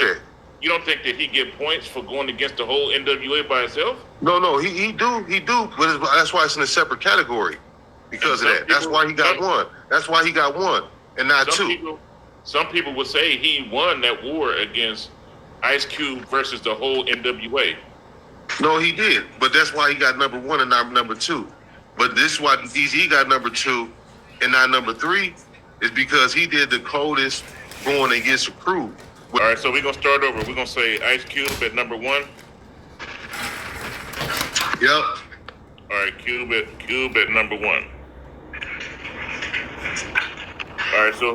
that. You don't think that he get points for going against the whole NWA by himself? No, he do, but that's why it's in a separate category because of that. That's why he got one. That's why he got one and not two. Some people would say he won that war against Ice Cube versus the whole NWA. No, he did, but that's why he got number one and not number two. But this is why EazyE got number two and not number three is because he did the coldest going against a crew. All right, so we're going to start over. We're going to say Ice Cube at number one. Yep. All right, Cube at number one. All right, so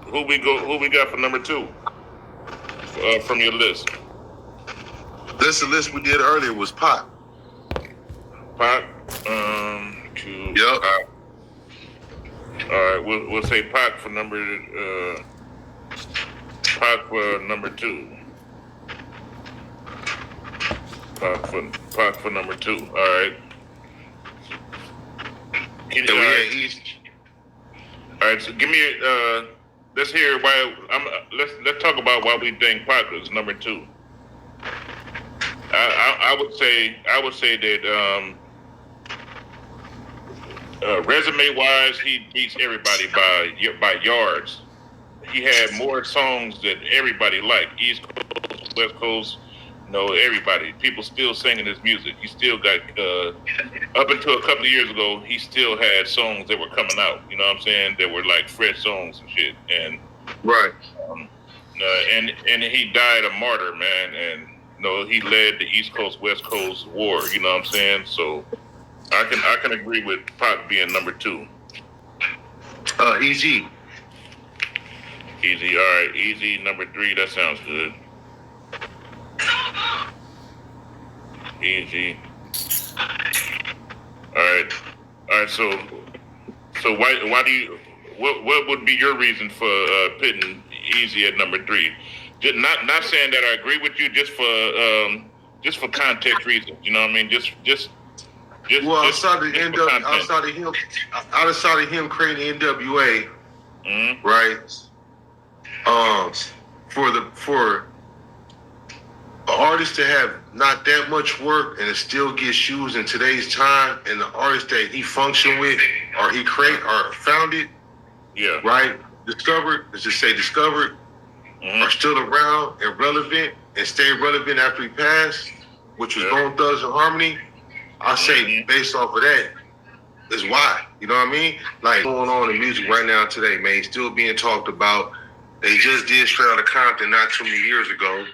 who we got for number two from your list? This the list we did earlier was Pac. Cube. Yep. All right, we'll say Pac for number two. Pac for number two. All right. All right. So give me. Let's hear why. Let's talk about why we think Pac is number two. I would say that resume wise, he beats everybody by yards. He had more songs that everybody liked. East Coast, West Coast, everybody. People still singing his music. He still got, up until a couple of years ago, he still had songs that were coming out. You know what I'm saying? That were like fresh songs and shit. And right. And he died a martyr, man. And he led the East Coast West Coast war. You know what I'm saying? So I can agree with Pac being number two. EazyE. EazyE, all right. EazyE number three. That sounds good. EazyE. All right. So why do you? What would be your reason for putting EazyE at number three? Just not saying that I agree with you, just for context reasons. You know what I mean? Just. Well, outside of him creating NWA, mm-hmm. right? For an artist to have not that much work and to still get shoes in today's time, and the artist that he functioned with or he created or founded, yeah, right? Discovered, mm-hmm. are still around and relevant and stay relevant after he passed, which was Bone Thugs and Harmony. I say mm-hmm. based off of that is why. You know what I mean? Like going on in music right now today, man, still being talked about. They just did Straight Outta Compton not too many years ago.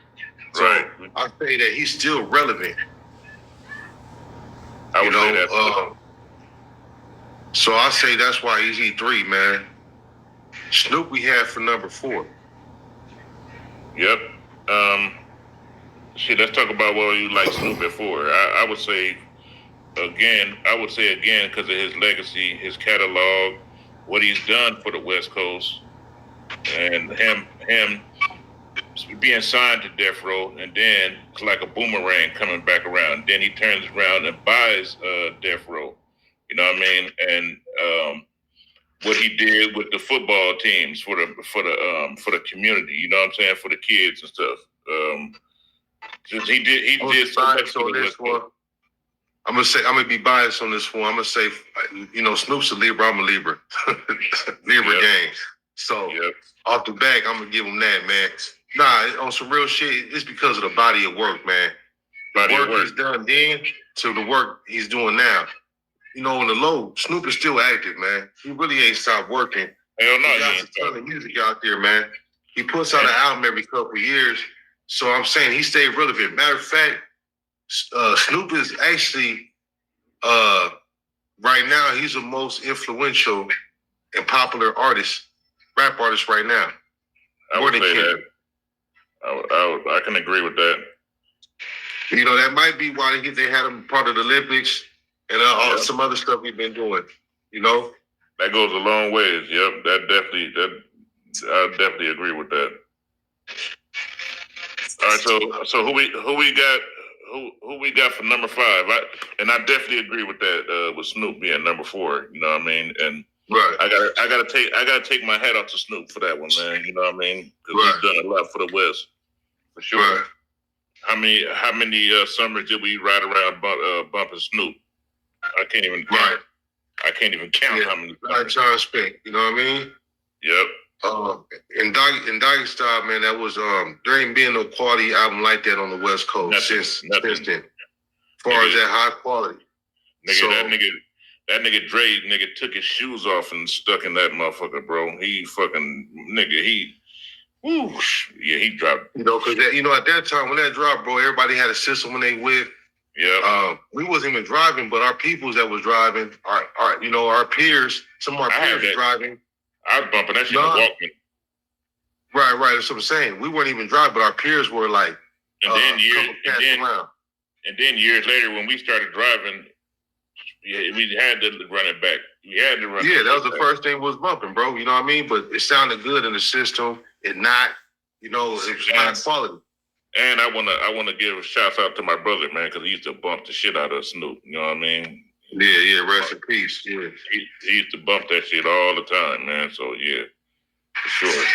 So right. I say that he's still relevant. I would say that. So I say that's why he's E3, man. Snoop we had for number 4. Yep. Let's talk about what you like Snoop at 4. I would say again because of his legacy, his catalog, what he's done for the West Coast, and him being signed to Death Row, and then it's like a boomerang coming back around. Then he turns around and buys Death Row. You know what I mean? And what he did with the football teams for the community. You know what I'm saying? For the kids and stuff. He did so much for the West Coast. I'm gonna be biased on this one. I'm gonna say, Snoop's a Libra. I'm a Libra. Libra gang. So off the back, I'm gonna give him that, man. Nah, on some real shit, it's because of the body of work, man. The work he's done then to the work he's doing now. On the low, Snoop is still active, man. He really ain't stopped working. Hell no, he got a ton of music out there, man. He puts out an album every couple of years. So I'm saying he stayed relevant. Matter of fact, Snoop is actually, right now, he's the most influential and popular rap artist right now. I would say that. I can agree with that. That might be why they had him part of the Olympics and some other stuff we've been doing. That goes a long ways. Yep, I definitely agree with that. All right, so who we got for number 5? I definitely agree with that. With Snoop being number 4, you know what I mean? And right, I gotta take my hat off to Snoop for that one, man. You know what I mean? Because he's done a lot for the West. for sure. Right. How many summers did we ride around bumping Snoop? I can't even count. Right. I can't even count how many. Right time spent. You know what I mean? Yep. In Doggy Style, man, that was there ain't been no quality album like that on the West Coast since then. As far as that high quality. Nigga, that nigga Dre took his shoes off and stuck in that motherfucker, bro. He he dropped. You know, because at that time when that dropped, bro, everybody had a system when they whip. Yeah. We wasn't even driving, but our peoples that was driving, our peers, some of our peers were driving. I was bumping that shit walking. Right. That's what I'm saying. We weren't even driving, but our peers were like, and then years later when we started driving, we had to run it back. We had to run. Yeah, that was the first thing was bumping, bro. You know what I mean? But it sounded good in the system. It was high quality. And I wanna give a shout out to my brother, man, because he used to bump the shit out of Snoop. You know what I mean? Yeah. Rest in peace. Yeah. He used to bump that shit all the time, man. So yeah, for sure.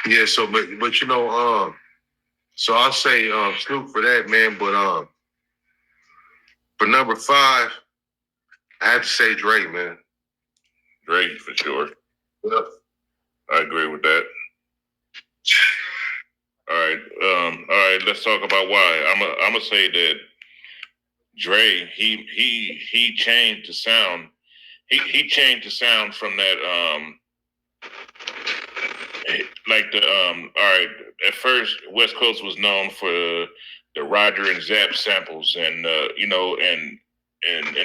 Yeah. So, but so I'll say Snoop for that, man. But for number 5, I have to say Dre, man. Dre for sure. Yeah. I agree with that. All right. Let's talk about why. I'm gonna say that Dre, he changed the sound. He changed the sound from that all right. At first, West Coast was known for the Roger and Zapp samples, and and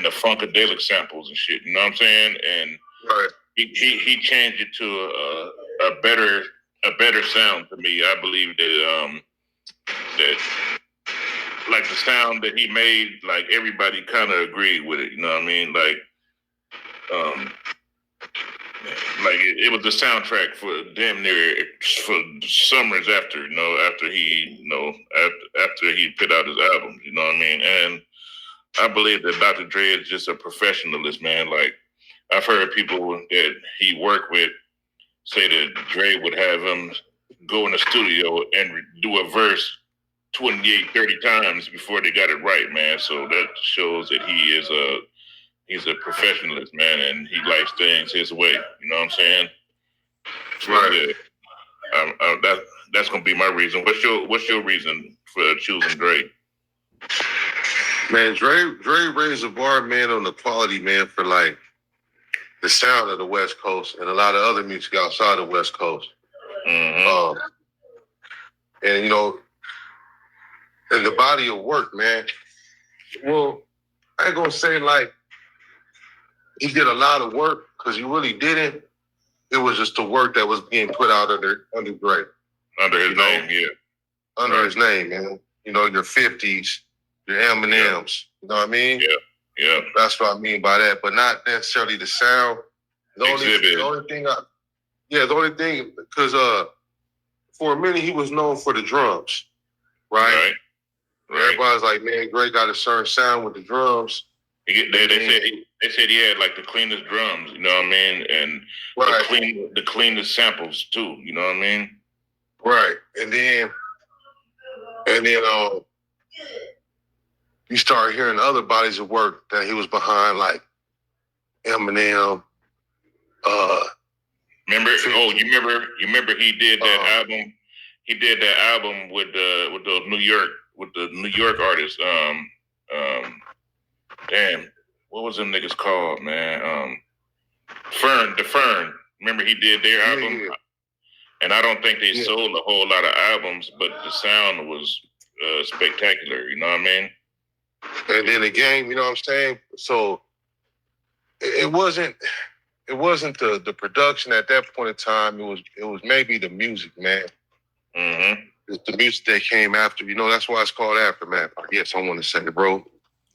the funkadelic samples and shit. You know what I'm saying? And right. He changed it to a better sound to me. I believe that like the sound that he made, like everybody kind of agreed with it. You know what I mean? Like it was the soundtrack for damn near for summers after after he put out his album. You know what I mean? And I believe that Dr. Dre is just a professionalist, man. Like I've heard people that he worked with say that Dre would have him go in the studio and do a verse 28, 30 times before they got it right, man. So that shows that he's a professionalist, man, and he likes things his way. You know what I'm saying? Right. Yeah. That's gonna be my reason. What's your reason for choosing Dre? Man, Dre raised the bar, man, on the quality, man, for like the sound of the West Coast and a lot of other music outside the West Coast. Mm-hmm. And and the body of work, man. Well, I ain't gonna say like he did a lot of work because he really didn't. It was just the work that was being put out under Dre. Under his name, yeah. Under his name, man. Your 50s, your Eminems. You know what I mean? Yeah. That's what I mean by that, but not necessarily the sound. The only thing, because for a minute he was known for the drums, right? Everybody's like, man, Dre got a certain sound with the drums. They said he had like the cleanest drums, you know what I mean, and the cleanest samples too, you know what I mean? Right, and then you start hearing other bodies of work that he was behind, like Eminem. Remember? Oh, you remember he did that album. He did that album with the New York artists. Damn, what was them niggas called, man? The Fern. Remember he did their album? Yeah. And I don't think they sold a whole lot of albums, but the sound was spectacular, you know what I mean? And then the game, you know what I'm saying? So it wasn't the production at that point in time. It was maybe the music, man. Mm-hmm. It's the music that came after. That's why it's called Aftermath. I guess I want to say it, bro.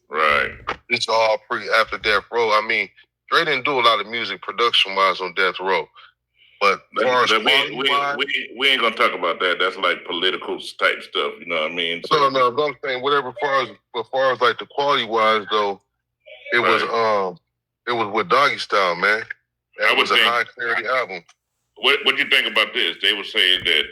Right. It's all after Death Row. I mean, Dre didn't do a lot of music production-wise on Death Row. But as far as we ain't gonna talk about that. That's like political type stuff, you know what I mean? So, no, but I'm saying whatever. As far as like the quality-wise, though, it was with Doggy Style, man. That was a high-clarity album. What you think about this? They were saying that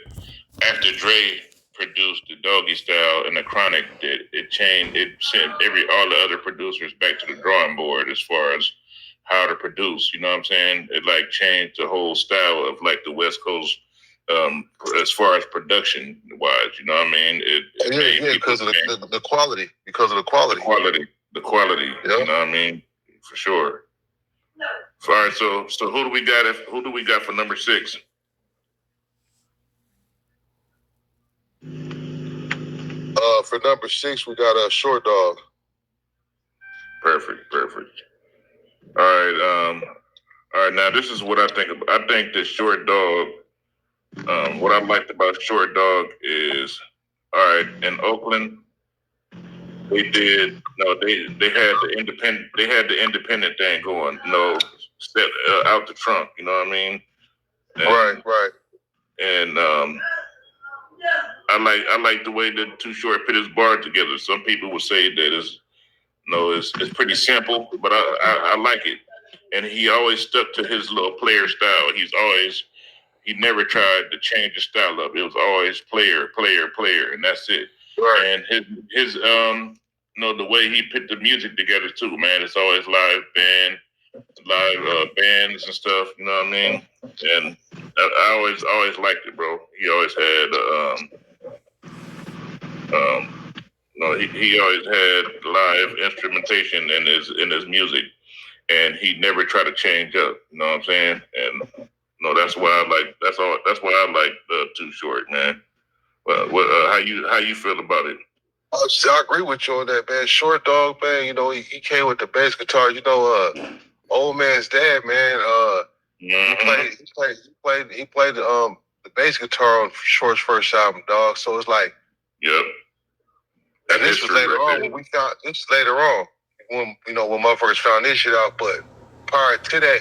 after Dre produced the Doggy Style and the Chronic, that it changed. It sent all the other producers back to the drawing board as far as how to produce. You know what I'm saying? It like changed the whole style of like the West Coast, as far as production wise. You know what I mean? Because of the quality. Because of the quality. The quality. Yeah. You know what I mean? For sure. All right. So who do we got? Who do we got for number 6? For number 6, we got a Short Dog. Perfect. All right. All right. Now this is what I think about. I think that Short Dog. What I liked about Short Dog is, all right, in Oakland, they had the independent thing going. Step out the trunk. You know what I mean? And, right. And I like the way that Too Short put his bar together. Some people would say that it's pretty simple, but I like it. And he always stuck to his little player style. He never tried to change the style up. It was always player, and that's it. Right. And his the way he put the music together too, man. It's always live bands and stuff. You know what I mean? And I always liked it, bro. He always had he always had live instrumentation in his music, and he never tried to change up. You know what I'm saying? And that's why I like Too Short, man. Well, how you feel about it? I agree with you on that, man. Short Dog, man. He came with the bass guitar. Old man's dad, man. Mm-hmm. He played the bass guitar on Short's first album, dog. So it's like, yep. And this was later on when motherfuckers found this shit out. But prior to that,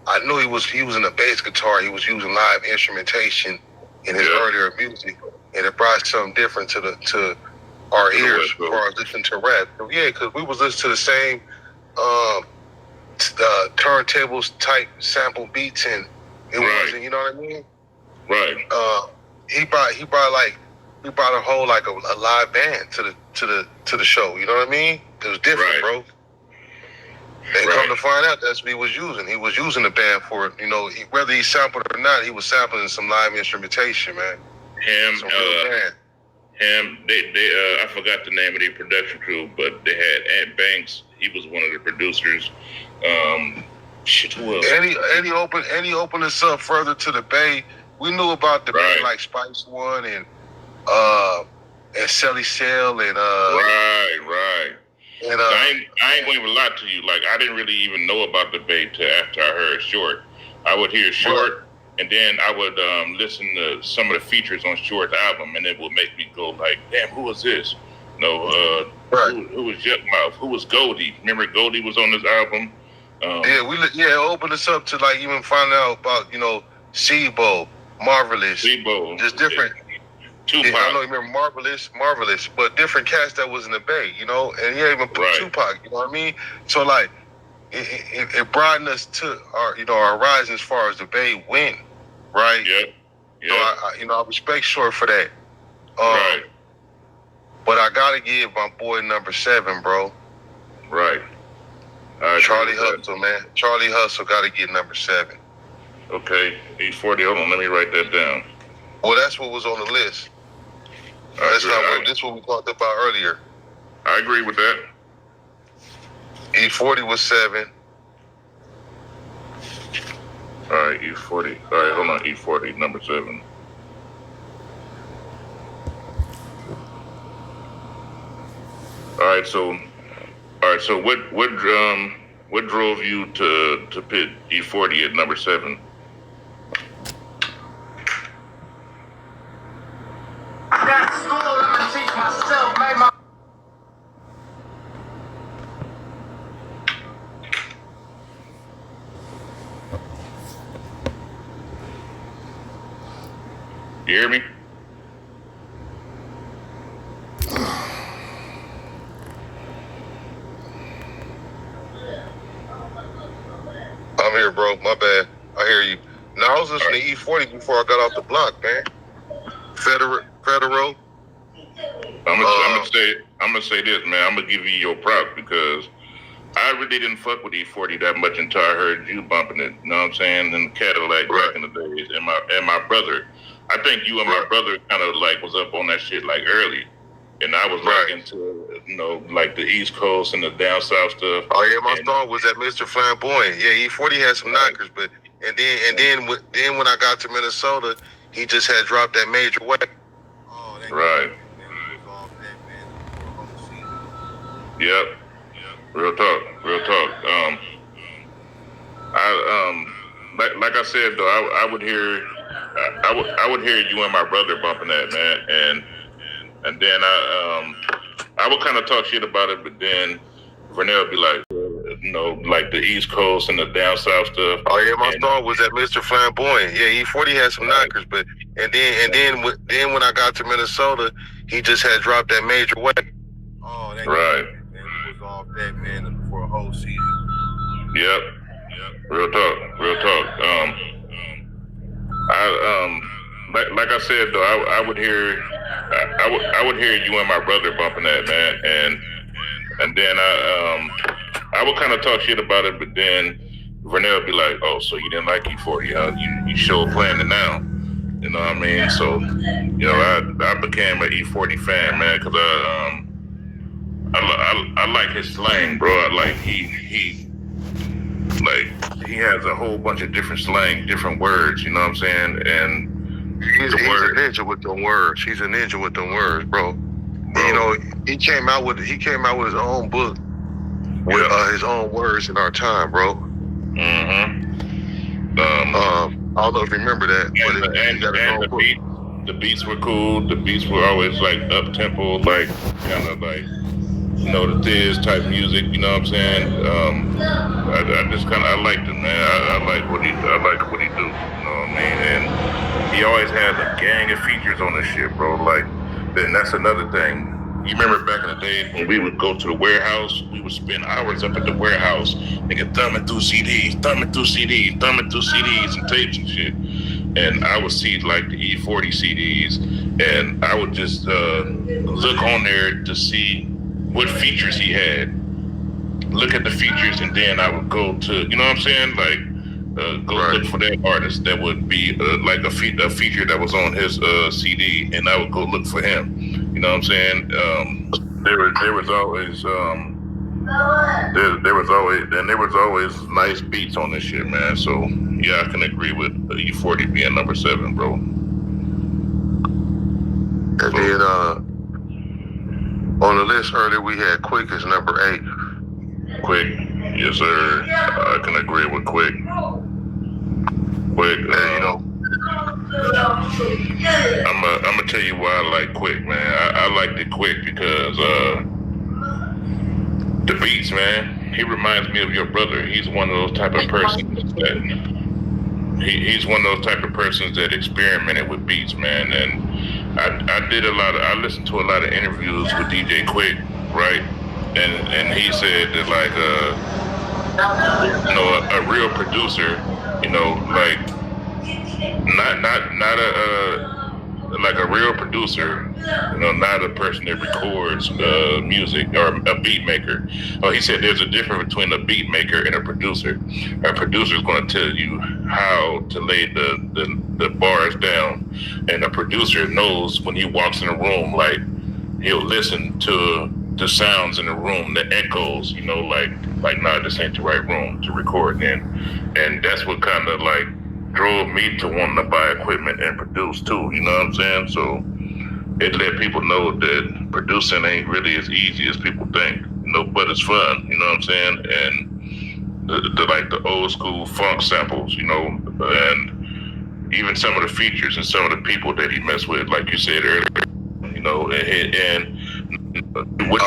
I knew he was using a bass guitar. He was using live instrumentation in his earlier music, and it brought something different to our ears as far as listening to rap. Yeah, because we was listening to the same turntables type sample beats, and it wasn't. You know what I mean? Right. He brought a whole like a live band to the show. You know what I mean? It was different, bro. And come to find out, that's what he was using. He was using the band for it. Whether he sampled it or not, he was sampling some live instrumentation, man. I forgot the name of the production crew, but they had Ant Banks. He was one of the producers. Who else? And he opened us up further to the Bay. We knew about the Bay like Spice One and Sally Sail and Right. And I ain't going to lie to you. Like, I didn't really even know about the Bay till after I heard Short. I would hear Short, and then I would listen to some of the features on Short's album, and it would make me go like, "Damn, who was this?" Who was Yukmouth? Who was Goldie? Remember Goldie was on this album? It opened us up to like even find out about Sebo, Marvelous, just different. Tupac. I know you remember Marvelous, but different cats that was in the Bay, and he even put Tupac, you know what I mean? So like, it broadened us to our horizon as far as the Bay went, right? Yeah. So I respect Short for that. Right. But I gotta give my boy number 7, bro. Right. Charlie Hustle, man. Charlie Hustle gotta get number 7. Okay, E40. Hold on, let me write that down. Well, that's what was on the list. That's what we talked about earlier. I agree with that. E40 was 7. All right, E40. All right, hold on. E40, number 7. All right, so what drove you to put E40 at number 7? You hear me? I'm here, bro. My bad. I hear you. Now, I was listening to E40 before I got off the block, man. Federal. I'm gonna say this, man. I'm gonna give you your props because I really didn't fuck with E40 that much until I heard you bumping it. You know what I'm saying? In the Cadillac back in the days, and my brother. I think you and my brother kind of like was up on that shit like early, and I was like into like the East Coast and the down south stuff. Oh yeah, my song was at Mr. Flamboyant. Yeah, E40 had some knockers, but then when I got to Minnesota, he just had dropped that major way. Oh, right. Yep. Real talk. Like I said though, I would hear you and my brother bumping that, man, and then I would kind of talk shit about it, but then Vernell would be like, like the East Coast and the down south stuff. Oh yeah, my song was at Mr. Flamboyant. Yeah, E40 had some knockers, but then when I got to Minnesota, he just had dropped that major way. Oh, right. It was off that, man, for a whole season. Yep. Real talk. Like I said though, I would hear you and my brother bumping that, man, and then I would kind of talk shit about it, but then Vernell would be like, "Oh, so you didn't like E40? Huh? You sure playing it now?" You know what I mean? So I became an E40 fan, man, because I like his slang, bro. I like he has a whole bunch of different slang, different words. You know what I'm saying? And he's a ninja with them words. He's a ninja with them words, bro. He came out with his own book with his own words in our time, bro. I don't know if you remember that, the beats were cool. The beats were always like up tempo, like kind of like the Thiz type music. You know what I'm saying? I just kind of I liked it, man. I like what he do. You know what I mean? And he always had a gang of features on this shit, bro. Like, then that's another thing. You remember back in the day when we would go to the warehouse, we would spend hours up at the warehouse, nigga, thumbing through CDs and tapes and shit. And I would see like the E40 CDs, and I would just look on there to see what features he had. Look at the features, and then I would go to, you know what I'm saying? Like, look for that artist that would be like a feature that was on his CD, and I would go look for him. You know what I'm saying? There was always nice beats on this shit, man. So yeah, I can agree with E40 being number 7, bro. And then on the list earlier we had Quick as number 8. Quick, yes sir. I can agree with Quick. I'm gonna tell you why I like Quick, man. I liked it Quick because the beats, man. He reminds me of your brother. He's one of those type of persons that he's one of those type of persons that experimented with beats, man. And I listened to a lot of interviews with DJ Quick, right? And he said that like a real producer, like not like a real producer, not a person that records music or a beat maker. Oh, he said there's a difference between a beat maker and a producer. A producer is going to tell you how to lay the bars down, and a producer knows when he walks in a room, like he'll listen to the sounds in the room, the echoes, like nah, this ain't the right room to record in. And that's what kind of like drove me to wanting to buy equipment and produce too, you know what I'm saying? So it let people know that producing ain't really as easy as people think, but it's fun, you know what I'm saying? And the old school funk samples, and even some of the features and some of the people that he messed with, like you said earlier, and what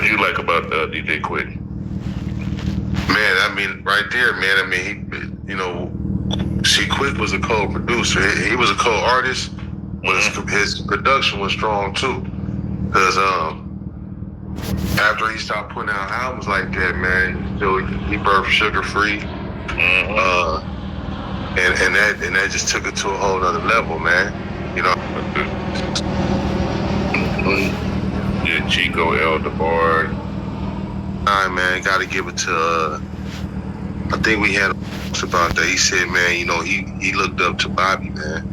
do you like about DJ Quick? Man, I mean, right there, man. I mean, Quick was a co-producer. He was a co-artist, but his production was strong too. Because after he stopped putting out albums like that, man, he birthed Sugar Free, and that just took it to a whole other level, man. Yeah, Chico El DeBard. Man, got to give it to. I think we had about that. He said, man, you know, he looked up to Bobby, man.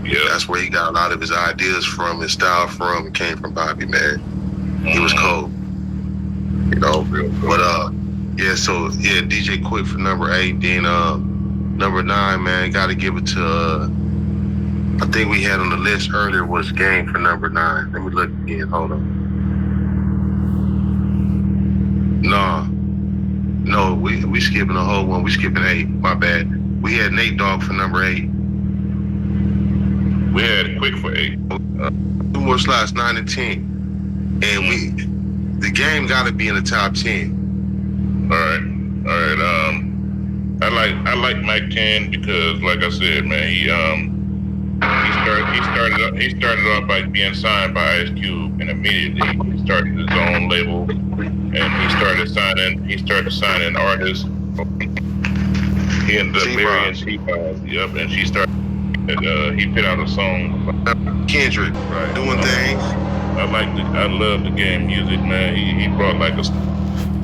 Yeah, that's where he got a lot of his ideas from, his style from. It came from Bobby, man. He was cold, you know. But yeah. So yeah, DJ Quick for number 8. Then number 9, man, got to give it to. I think we had on the list earlier was Gang for number 9. Let me look again. Hold on. No, we skipping a whole one. We skipping 8. My bad. We had Nate Dogg for number 8. We had Quick for 8. 2 more slots, 9 and 10, and the game got to be in the top 10. All right. I like Mike 10 because, like I said, man, he started off by being signed by Ice Cube, and immediately he started his own label, and he started signing artists. He ended up marrying T-Boz. Yep, and he put out a song. Kendrick, right, doing things. I love the game music, man. He brought like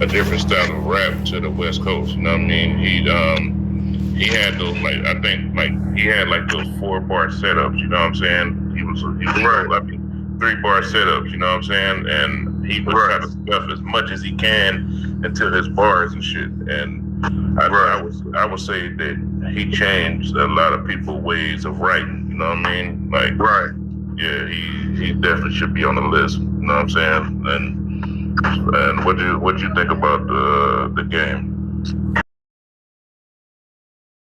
a different style of rap to the West Coast. You know what I mean? He had those he had like those 4-bar setups. You know what I'm saying? He was right. like 3-bar setups. You know what I'm saying? And he would try to stuff as much as he can into his bars and shit. And I would say that he changed a lot of people's ways of writing. You know what I mean? Like, right. Yeah, he definitely should be on the list. You know what I'm saying? And what do you think about the game?